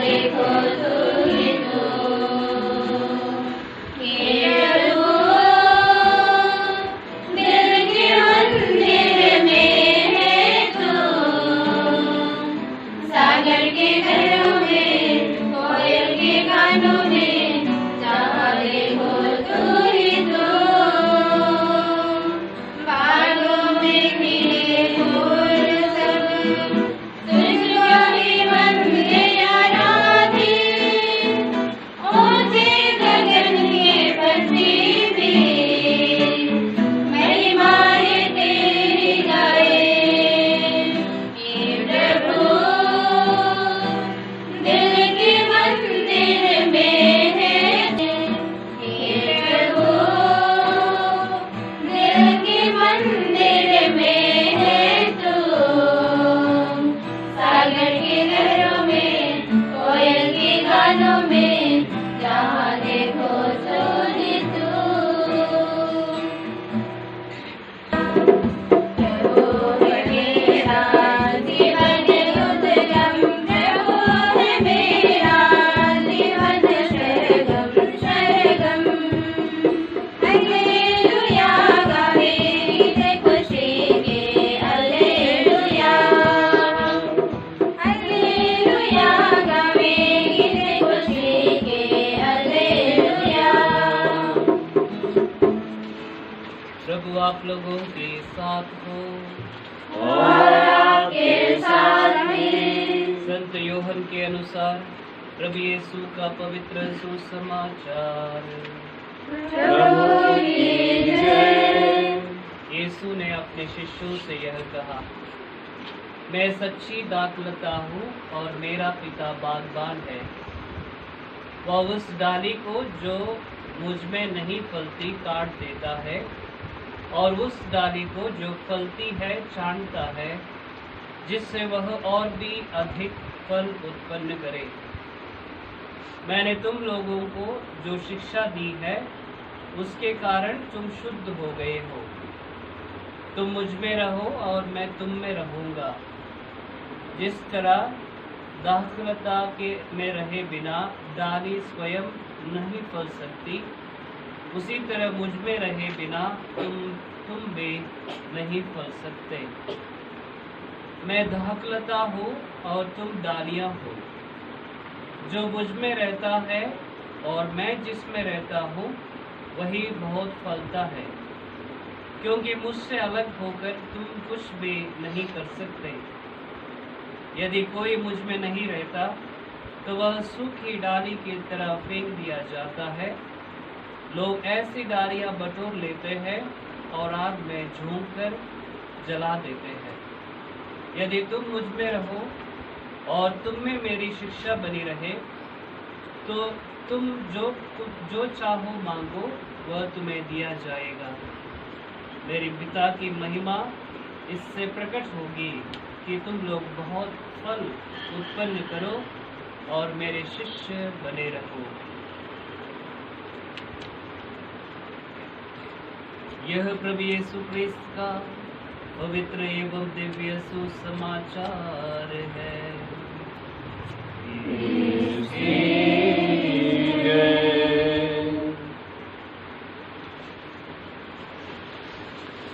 देखो तू ही तू, हे प्रभु दिल के मंदिर में है तू, सागर के घरों में, कोयल के गानों में, जहाँ देखो तू ही तू, बागों में खिले फूल सब तुझको ही वंदे आराधे, ऊंचे गगन के पक्षी भी महिमा है तेरी गाए, हे प्रभु दिल के मंदिर में है, हे प्रभु दिल के मंदिर में है तू, सागर के लहरों में, कोयल के गानों में, जहाँ देखो तू ही तू। प्रभु है मेरा जीवन उद्गम, प्रभु है मेरा जीवन शरणम शरणम, हालेलुया गावे गीत खुशी के, हालेलुया हालेलुया गावे गीत खुशी के, हालेलुया। प्रभु आप लोगों के साथ हो। और आपके साथ भी। संत योहन के अनुसार प्रभु यीशु का पवित्र सुसमाचार। प्रभु की जय। यीशु ने अपने शिष्यों से यह कहा, मैं सच्ची दाखलता हूँ और मेरा पिता बागबान है। वह उस डाली को जो मुझ में नहीं फलती काट देता है, और उस डाली को जो फलती है छांटता है, जिससे वह और भी अधिक फल उत्पन्न करे। मैंने तुम लोगों को जो शिक्षा दी है, उसके कारण तुम शुद्ध हो गए हो। तुम मुझ में रहो और मैं तुम में रहूँगा। जिस तरह दाखलता के में रहे बिना डाली स्वयं नहीं फल सकती, उसी तरह मुझ में रहे बिना तुम भी नहीं फल सकते। मैं दाखलता हूँ और तुम डालियाँ हो। जो मुझ में रहता है और मैं जिसमें रहता हूँ, वही बहुत फलता है, क्योंकि मुझसे अलग होकर तुम कुछ भी नहीं कर सकते। यदि कोई मुझ में नहीं रहता, तो वह सूखी डाली की तरह फेंक दिया जाता है। लोग ऐसी डालियाँ बटोर लेते हैं और आग में झोंक कर जला देते हैं। यदि तुम मुझ में रहो और तुम में मेरी शिक्षा बनी रहे, तो तुम जो चाहो मांगो, वह तुम्हें दिया जाएगा। मेरे पिता की महिमा इससे प्रकट होगी कि तुम लोग बहुत फल उत्पन्न करो और मेरे शिष्य बने रहो। यह प्रभु यीशु क्रिस्त का पवित्र एवं दिव्य सुसमाचार है।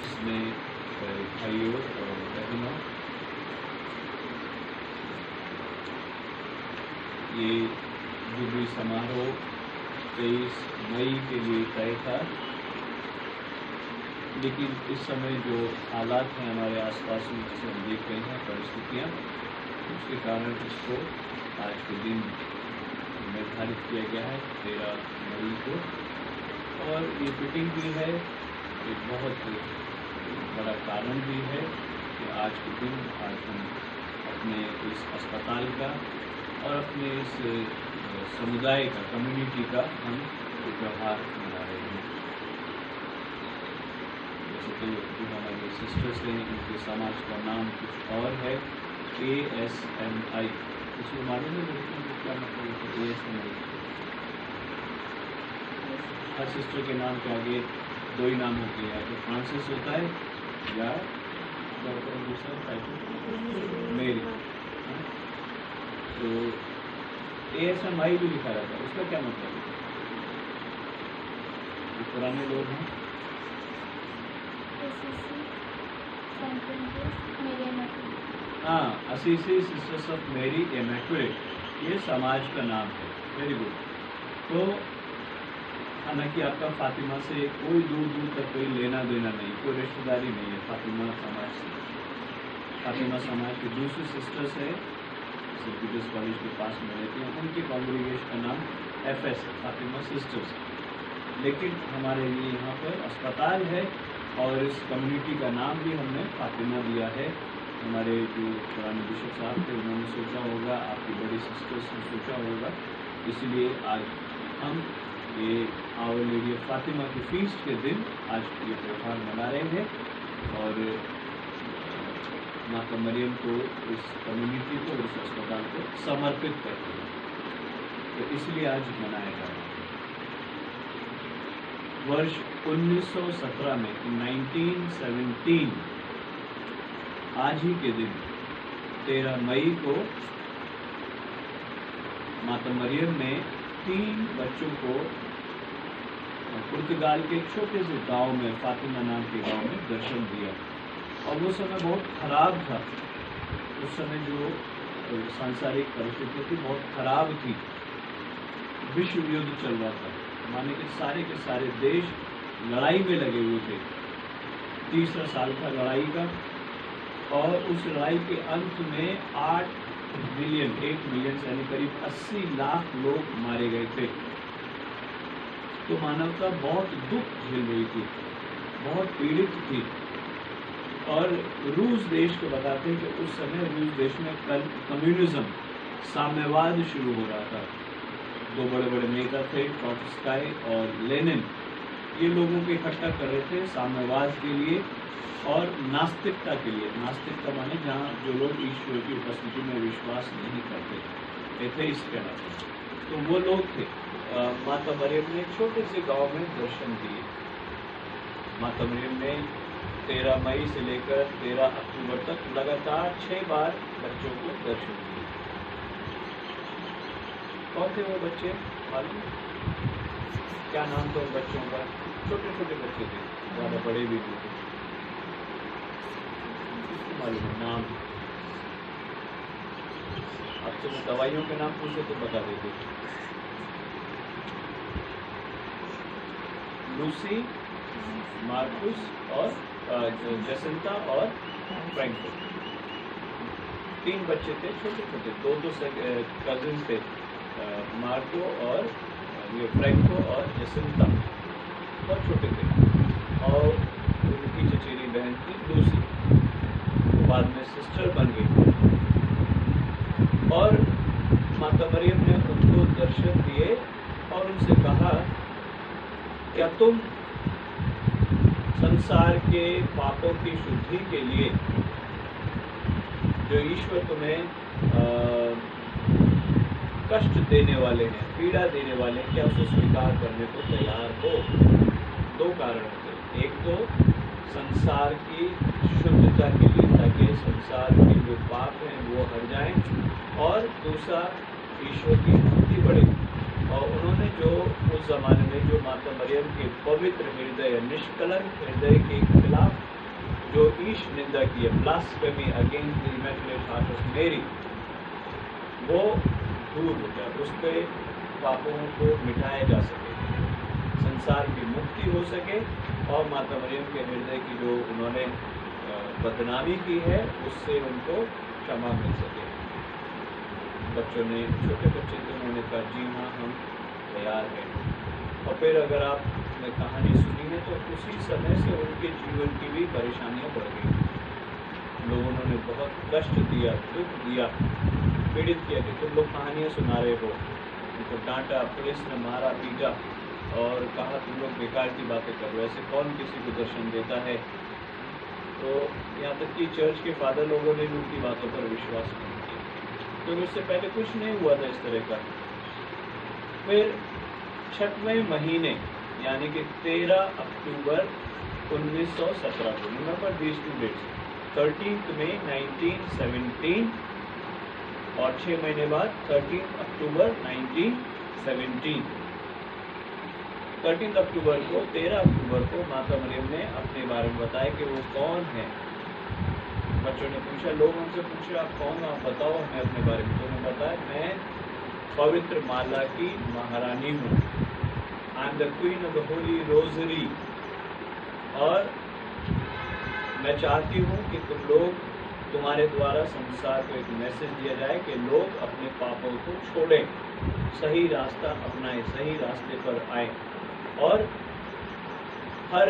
इसमें भाइयों और बहनों, ये जुबली समारोह 23 मई के लिए तय था, लेकिन इस समय जो हालात हैं हमारे आसपास में, जिसे हम देख रहे हैं परिस्थितियाँ, उसके कारण इसको आज के दिन निर्धारित किया गया है 13 मई को। और ये मीटिंग भी है, एक बहुत बड़ा कारण भी है कि आज के दिन आज हम अपने इस अस्पताल का और अपने इस समुदाय का, कम्युनिटी का हम व्यवहार मना रहे हैं। जैसे कि हमारे सिस्टर्स हैं, इनके समाज का नाम कुछ और है, ASMI। इसको मालूम है क्या मतलब है ASMI? हर सिस्टर के नाम के आगे 2 ही नाम होते हैं, तो फ्रांसिस होता है या दूसरा टाइटल मेरी। तो ASMI भी लिखा रहता है, उसका क्या मतलब है? जो पुराने लोग हैं, हाँ, असीसी सिस्टर्स ऑफ मेरी इमैक्युलेट, ये समाज का नाम है। Very good. तो हालांकि आपका फातिमा से कोई दूर दूर तक कोई लेना देना नहीं, कोई रिश्तेदारी नहीं है फातिमा समाज से। फातिमा समाज की दूसरी सिस्टर्स है, सेंट पीटर्स कॉलेज के पास में रहती हैं, उनके कॉन्ग्रीगेशन का नाम FS है, फातिमा सिस्टर्स। लेकिन हमारे लिए यहाँ पर अस्पताल है और इस कम्युनिटी का नाम भी हमने फातिमा दिया है। हमारे जो पुराने बिशप साहब थे उन्होंने सोचा होगा, आपकी बड़ी सिस्टर्स ने सोचा होगा, इसलिए आज हम ये आवर लेडी ऑफ फातिमा की फीस्ट के दिन आज ये त्यौहार मना रहे हैं और माता मरियम को, इस कम्युनिटी को, इस अस्पताल को समर्पित करते हैं, तो इसलिए आज मनाया जा रहा है। वर्ष 1917 में 1917 आज ही के दिन 13 मई को माता मरियम ने 3 बच्चों को पुर्तगाल के छोटे से गांव में, फातिमा नाम के गांव में दर्शन दिया। और वो समय बहुत खराब था, उस समय जो सांसारिक परिस्थिति थी बहुत खराब थी, विश्व युद्ध चल रहा था, माने के सारे देश लड़ाई में लगे हुए थे। तीसरा साल था लड़ाई का और उस लड़ाई के अंत में 8 मिलियन यानी करीब 80 लाख लोग मारे गए थे। तो मानवता बहुत दुख झेल रही थी, बहुत पीड़ित थी। और रूस देश को बताते हैं कि उस समय रूस देश में कम्युनिज्म, साम्यवाद शुरू हो रहा था। 2 बड़े बड़े नेता थे, ट्रॉट्स्काई और लेनिन, ये लोगों को इकट्ठा कर रहे थे साम्यवाद के लिए और नास्तिकता के लिए। नास्तिकता माने जहाँ जो लोग ईश्वर की उपस्थिति में विश्वास नहीं करते, एथेइस्ट कहलाते हैं। तो वो लोग थे। माता मरियम ने छोटे से गांव में दर्शन दिए। माता मरियम ने 13 मई से लेकर 13 अक्टूबर तक लगातार 6 बार बच्चों को दर्शन दिए। कौन थे वो बच्चे मालूम? क्या नाम था उन बच्चों का? छोटे छोटे बच्चे थे, ज़्यादा बड़े भी नहीं थे। मालूम है नाम? आपसे वो दवाइयों के नाम पूछे तो बता देते। लूसी, मार्कुस और जसिंता और फ्रैंको, 3 बच्चे थे छोटे छोटे, 2 कजिन थे, मार्को और ये फ्रैंको और जसिंता, बहुत छोटे थे। और उनकी चचेरी बहन थी लूसी, बाद में सिस्टर बन गई। और माता मरियम ने उनको दर्शन दिए और उनसे कहा, क्या तुम संसार के पापों की शुद्धि के लिए जो ईश्वर तुम्हें कष्ट देने वाले हैं, पीड़ा देने वाले हैं, क्या उसे स्वीकार करने को तैयार हो? 2 कारण थे। एक तो संसार की शुद्धता के लिए, ताकि संसार के जो पाप हैं वो हट जाएं, और दूसरा ईश्वर की भक्ति बढ़े। और उन्होंने जो उस ज़माने में जो माता मरियम के पवित्र हृदय, निष्कलंक हृदय के खिलाफ जो ईश निंदा की है, blasphemy against the immaculate heart of मेरी, वो दूर हो जाए, उसके पापों को मिटाया जा सके, संसार की मुक्ति हो सके और माता मरियम के हृदय की जो उन्होंने बदनामी की है उससे उनको क्षमा मिल सके। बच्चों ने, छोटे बच्चे थे, उन्होंने कहा जी हाँ हम तैयार हैं। और फिर अगर आपने कहानी सुनी है तो उसी समय से उनके जीवन की भी परेशानियाँ बढ़ गई। लोगों ने बहुत कष्ट दिया, दुख दिया, पीड़ित किया कि तुम लोग कहानियाँ सुना रहे हो। उनको डांटा, पुलिस ने मारा, पीटा और कहा तुम लोग बेकार की बातें कर रहे हो, ऐसे कौन किसी को दर्शन देता है। तो यहाँ तक कि चर्च के फादर लोगों ने भी उनकी बातों पर विश्वास नहीं किया, क्योंकि उससे पहले कुछ नहीं हुआ था इस तरह का। फिर 6वें महीने यानी कि 13 अक्टूबर 1917 को, रिमेंबर दीज 2 डेट्स, 13 मई 1917 और 6 महीने बाद 13 अक्टूबर 1917 13 अक्टूबर को 13 अक्टूबर को माता मरियम ने अपने बारे में बताया कि वो कौन है। बच्चों ने पूछा, लोग हमसे पूछे आप कौन हो, आप बताओ हमें अपने बारे में। तो उन्होंने बताया मैं पवित्र माला की महारानी हूँ, I am the queen of the Holi rosary. और मैं चाहती हूँ कि तुम्हारे द्वारा संसार को एक मैसेज दिया जाए कि लोग अपने पापों को छोड़ें, सही रास्ता अपनाएं, सही रास्ते पर आए और हर